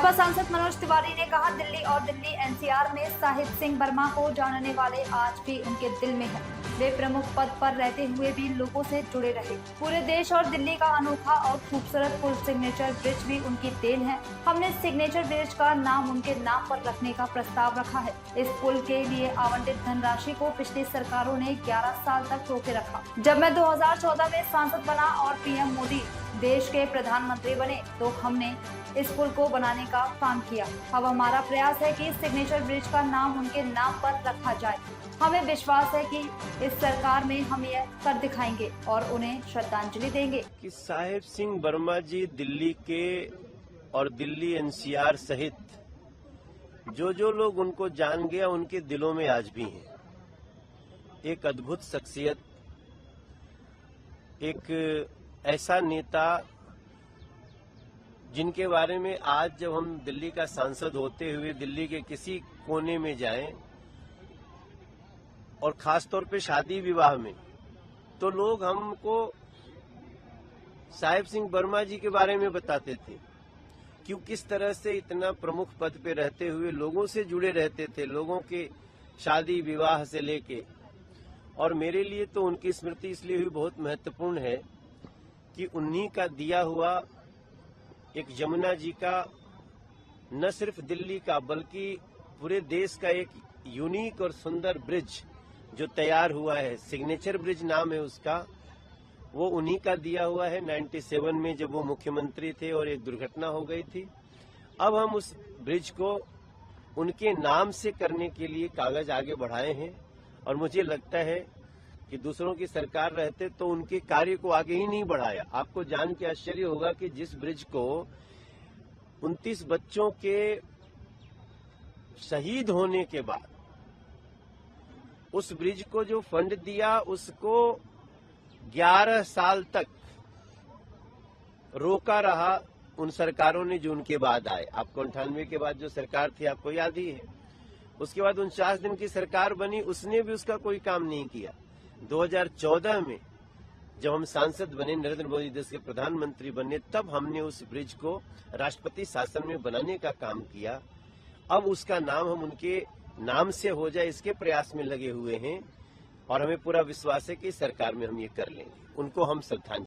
भाजपा सांसद मनोज तिवारी ने कहा, दिल्ली और दिल्ली एनसीआर में साहिब सिंह वर्मा को जानने वाले आज भी उनके दिल में है। वे प्रमुख पद पर रहते हुए भी लोगों से जुड़े रहे। पूरे देश और दिल्ली का अनोखा और खूबसूरत पुल सिग्नेचर ब्रिज भी उनकी देन है। हमने सिग्नेचर ब्रिज का नाम उनके नाम पर रखने का प्रस्ताव रखा है। इस पुल के लिए आवंटित धनराशि को पिछली सरकारों ने 11 साल तक रोके रखा। जब मैं 2014 में सांसद बना और पीएम मोदी देश के प्रधानमंत्री बने तो हमने इस पुल को बनाने का काम किया। अब हमारा प्रयास है कि सिग्नेचर ब्रिज का नाम उनके नाम पर रखा जाए। हमें विश्वास है कि इस सरकार में हम यह कर दिखाएंगे और उन्हें श्रद्धांजलि देंगे कि साहिब सिंह वर्मा जी दिल्ली के और दिल्ली एनसीआर सहित जो लोग उनको जान गया उनके दिलों में आज भी हैं। एक अद्भुत शख्सियत, एक ऐसा नेता जिनके बारे में आज जब हम दिल्ली का सांसद होते हुए दिल्ली के किसी कोने में जाएं और खासतौर पे शादी विवाह में, तो लोग हमको साहिब सिंह वर्मा जी के बारे में बताते थे कि किस तरह से इतना प्रमुख पद पे रहते हुए लोगों से जुड़े रहते थे, लोगों के शादी विवाह से लेके। और मेरे लिए तो उनकी स्मृति इसलिए भी बहुत महत्वपूर्ण है कि उन्हीं का दिया हुआ एक यमुना जी का न सिर्फ दिल्ली का बल्कि पूरे देश का एक यूनिक और सुंदर ब्रिज जो तैयार हुआ है, सिग्नेचर ब्रिज नाम है उसका, वो उन्हीं का दिया हुआ है 97 में जब वो मुख्यमंत्री थे और एक दुर्घटना हो गई थी। अब हम उस ब्रिज को उनके नाम से करने के लिए कागज आगे बढ़ाए हैं और मुझे लगता है कि दूसरों की सरकार रहते तो उनके कार्य को आगे ही नहीं बढ़ाया। आपको जान के आश्चर्य होगा कि जिस ब्रिज को 29 बच्चों के शहीद होने के बाद उस ब्रिज को जो फंड दिया उसको 11 साल तक रोका रहा उन सरकारों ने जो उनके बाद आए। आपको 98 के बाद जो सरकार थी आपको याद ही है। उसके बाद 49 दिन की सरकार बनी, उसने भी उसका कोई काम नहीं किया। 2014 में जब हम सांसद बने, नरेंद्र मोदी देश के प्रधानमंत्री बने, तब हमने उस ब्रिज को राष्ट्रपति शासन में बनाने का काम किया। अब उसका नाम हम उनके नाम से हो जाए इसके प्रयास में लगे हुए हैं और हमें पूरा विश्वास है कि सरकार में हम ये कर लेंगे। उनको हम श्रद्धांजलि